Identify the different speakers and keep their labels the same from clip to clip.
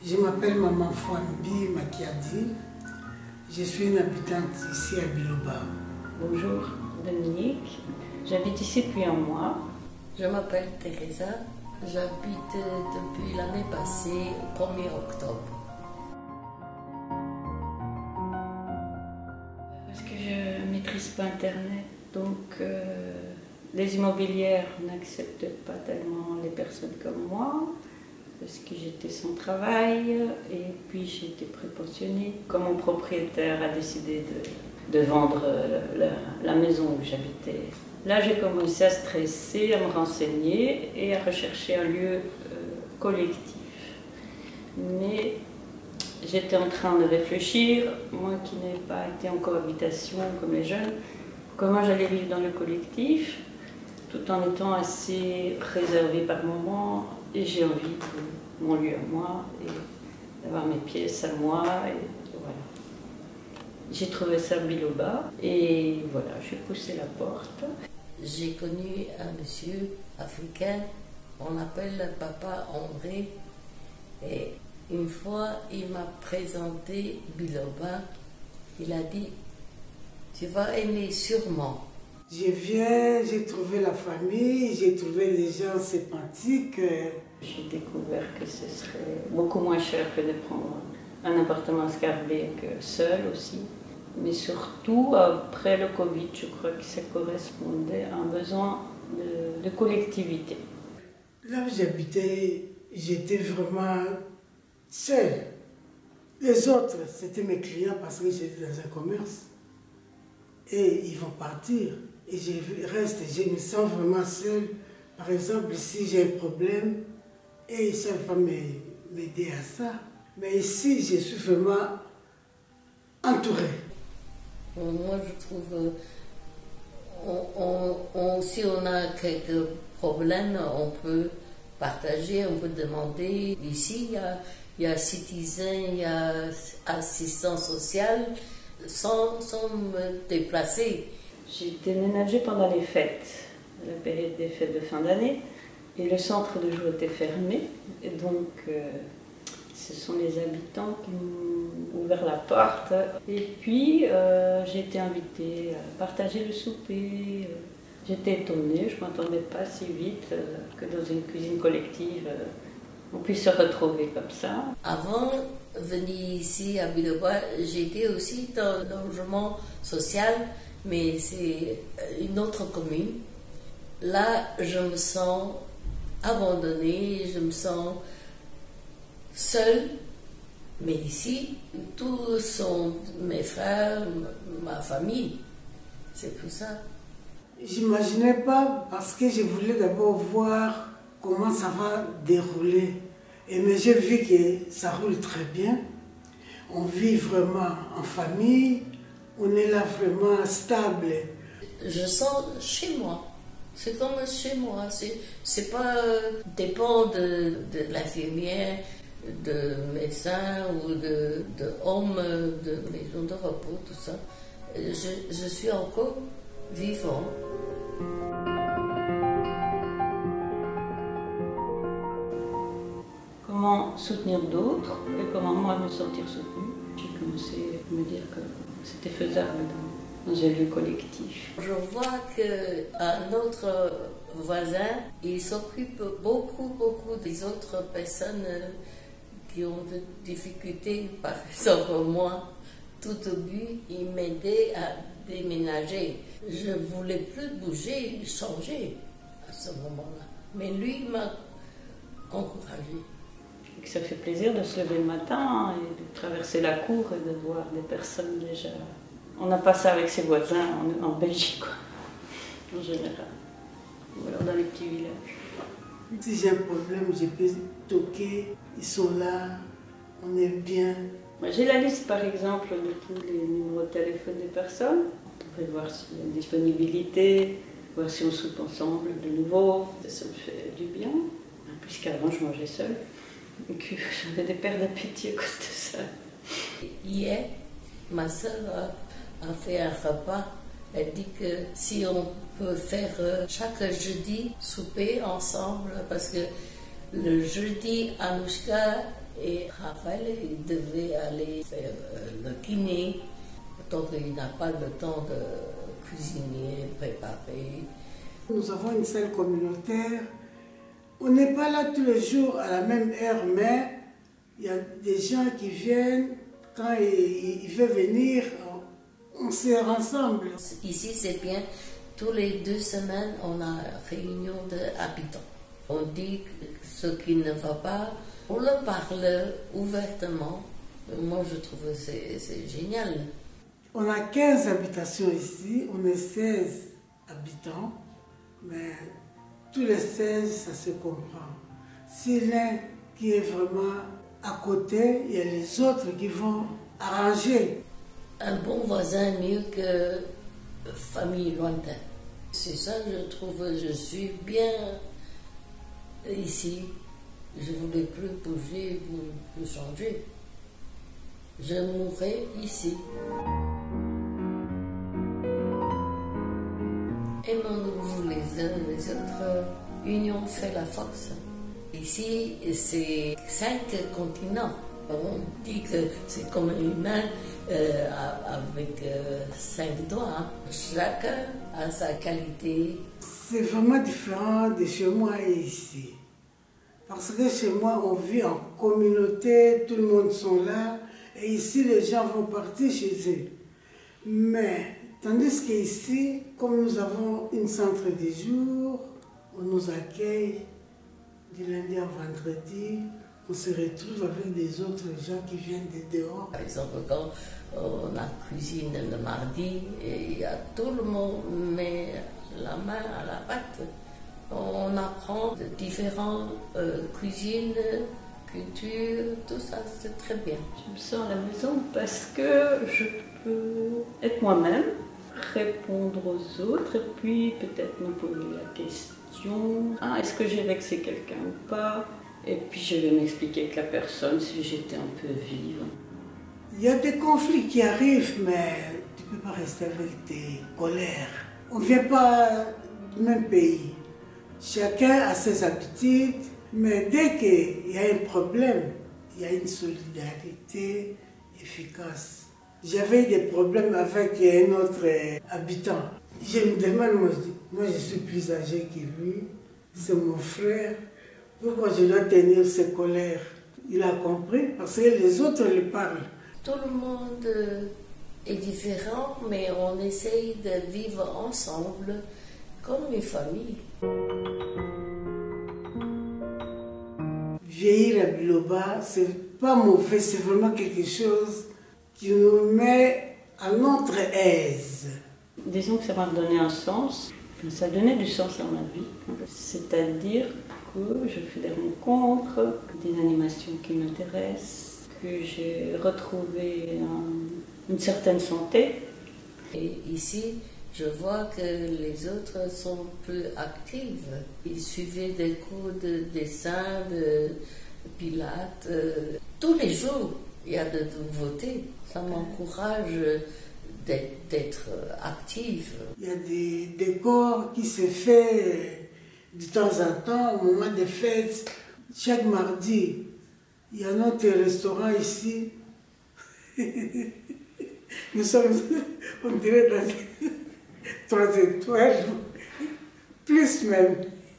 Speaker 1: Je m'appelle Maman Fouambi Makiadi. Je suis une habitante ici à Biloba.
Speaker 2: Bonjour Dominique, j'habite ici depuis un mois.
Speaker 3: Je m'appelle Teresa, j'habite depuis l'année passée, 1er octobre.
Speaker 2: Parce que je ne maîtrise pas Internet, donc les immobilières n'acceptent pas tellement les personnes comme moi, parce que j'étais sans travail et puis j'ai été prépensionnée. Comme mon propriétaire a décidé de vendre la maison où j'habitais, là j'ai commencé à stresser, à me renseigner et à rechercher un lieu collectif. Mais j'étais en train de réfléchir, moi qui n'ai pas été en cohabitation comme les jeunes, comment j'allais vivre dans le collectif, tout en étant assez réservée par moments, et j'ai envie de mon lieu à moi, et d'avoir mes pièces à moi, et voilà. J'ai trouvé ça à Biloba, et voilà, j'ai poussé la porte.
Speaker 3: J'ai connu un monsieur africain, on l'appelle Papa André, et une fois il m'a présenté Biloba, il a dit « Tu vas aimer sûrement ».
Speaker 1: Je viens, j'ai trouvé la famille, j'ai trouvé des gens sympathiques.
Speaker 2: J'ai découvert que ce serait beaucoup moins cher que de prendre un appartement Scarbeck seul aussi. Mais surtout, après le Covid, je crois que ça correspondait à un besoin de collectivité.
Speaker 1: Là où j'habitais, j'étais vraiment seule. Les autres, c'était mes clients parce que j'étais dans un commerce. Et ils vont partir. Et je reste, je me sens vraiment seule. Par exemple, si j'ai un problème, et ça va m'aider à ça. Mais ici, je suis vraiment entourée.
Speaker 3: Moi, je trouve, si on a quelques problèmes, on peut partager, on peut demander. Ici, il y a Citizen, il y a assistance sociale, sans me déplacer.
Speaker 2: J'ai déménagé pendant les fêtes, la période des fêtes de fin d'année, et le centre de jour était fermé. Et donc, ce sont les habitants qui m'ont ouvert la porte. Et puis, j'ai été invitée à partager le souper. J'étais étonnée, je ne m'attendais pas si vite que dans une cuisine collective, on puisse se retrouver comme ça.
Speaker 3: Avant de venir ici à Biloba, j'étais aussi dans le logement social, mais c'est une autre commune. Là, je me sens abandonnée, je me sens seule. Mais ici, tous sont mes frères, ma famille. C'est tout ça.
Speaker 1: J'imaginais pas parce que je voulais d'abord voir comment ça va dérouler. Mais j'ai vu que ça roule très bien. On vit vraiment en famille. On est là vraiment stable.
Speaker 3: Je sens chez moi. C'est comme chez moi. C'est pas dépend de l'infirmière, de médecin ou de homme de maison de repos, tout ça. Je suis encore vivant.
Speaker 2: Comment soutenir d'autres et comment moi me sentir soutenue. J'ai commencé à me dire que c'était faisable dans un lieu collectif.
Speaker 3: Je vois qu'un autre voisin, il s'occupe beaucoup des autres personnes qui ont des difficultés. Par exemple, moi, tout au début, il m'aidait à déménager. Je ne voulais plus bouger, changer à ce moment-là. Mais lui m'a encouragée.
Speaker 2: Et que ça fait plaisir de se lever le matin et de traverser la cour et de voir des personnes déjà. On n'a pas ça avec ses voisins en Belgique, quoi, en général. Ou alors dans les petits villages.
Speaker 1: Si j'ai un problème, je peux toquer, ils sont là, on est bien.
Speaker 2: J'ai la liste, par exemple, de tous les numéros de téléphone des personnes. On peut voir s'il y a une disponibilité, voir si on soupe ensemble de nouveau. Ça me fait du bien. Plus qu'avant, je mangeais seule. Et que j'avais des pertes d'appétit à cause de ça.
Speaker 3: Hier, ma soeur a fait un repas. Elle dit que si on peut faire chaque jeudi souper ensemble, parce que le jeudi, Anouchka Et Raphaël, il devait aller faire le kiné. Donc il n'a pas le temps de cuisiner, préparer.
Speaker 1: Nous avons une salle communautaire. On n'est pas là tous les jours à la même heure, mais il y a des gens qui viennent. Quand il veut venir, on se rassemble.
Speaker 3: Ici, c'est bien. Tous les 2 semaines, on a réunion d'habitants. On dit ce qui ne va pas. On le parle ouvertement. Moi, je trouve que c'est génial.
Speaker 1: On a 15 habitations ici. On est 16 habitants. Mais tous les 16, ça se comprend. Si l'un qui est vraiment à côté, il y a les autres qui vont arranger.
Speaker 3: Un bon voisin mieux que famille lointaine. C'est ça, je trouve, je suis bien ici. Je ne voulais plus bouger, plus changer. Je mourrai ici. Aimons-nous les uns les autres, union fait la force. Ici, c'est 5 continents. On dit que c'est comme une main avec 5 doigts. Hein. Chacun a sa qualité.
Speaker 1: C'est vraiment différent de chez moi et ici. Parce que chez moi, on vit en communauté, tout le monde sont là. Et ici, les gens vont partir chez eux. Mais, tandis qu'ici, comme nous avons une centre de jour, on nous accueille du lundi au vendredi. On se retrouve avec des autres gens qui viennent de dehors.
Speaker 3: Par exemple, quand on a cuisine le mardi, il y a tout le monde met la main à la pâte. On apprend de différentes cuisines, cultures, tout ça, c'est très bien.
Speaker 2: Je me sens à la maison parce que je peux être moi-même, répondre aux autres et puis peut-être me poser la question, est-ce que j'ai vexé quelqu'un ou pas? Et puis je vais m'expliquer avec la personne si j'étais un peu vive.
Speaker 1: Il y a des conflits qui arrivent, mais tu ne peux pas rester avec tes colères. On ne vient pas du même pays. Chacun a ses habitudes, mais dès qu'il y a un problème, il y a une solidarité efficace. J'avais des problèmes avec un autre habitant. Je me demande, moi je suis plus âgé que lui, c'est mon frère. Pourquoi je dois tenir ses colères? Il a compris, parce que les autres lui parlent.
Speaker 3: Tout le monde est différent, mais on essaye de vivre ensemble comme une famille.
Speaker 1: Vieillir à Biloba, c'est pas mauvais, c'est vraiment quelque chose qui nous met à notre aise.
Speaker 2: Disons que ça m'a donné un sens, ça donnait du sens à ma vie. C'est-à-dire que je fais des rencontres, des animations qui m'intéressent, que j'ai retrouvé une certaine santé.
Speaker 3: Et ici, je vois que les autres sont plus actifs. Ils suivaient des cours de dessin, de pilates. Tous les jours, il y a de nouveautés. Ça m'encourage d'être active.
Speaker 1: Il y a des décors qui se font de temps en temps, au moment des fêtes. Chaque mardi, il y a notre restaurant ici. Nous sommes, on dirait, dans 3 étoiles, plus même.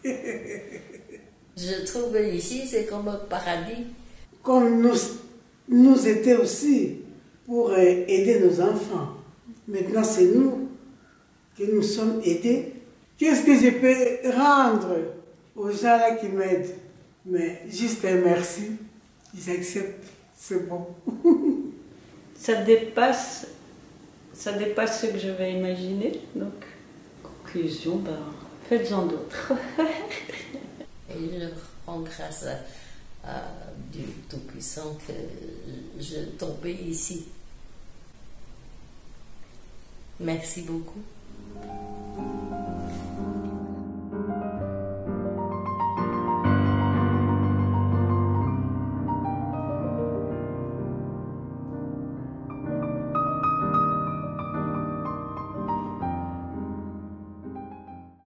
Speaker 3: Je trouve ici, c'est comme un paradis.
Speaker 1: Comme nous étions aussi pour aider nos enfants. Maintenant, c'est nous que nous sommes aidés. Qu'est-ce que je peux rendre aux gens là qui m'aident? Mais juste un merci. Ils acceptent, c'est bon.
Speaker 2: Ça dépasse ce que je vais imaginer. Donc, conclusion, faites-en d'autres.
Speaker 3: Et je rends grâce à Dieu Tout-Puissant que je tombais ici. Merci beaucoup.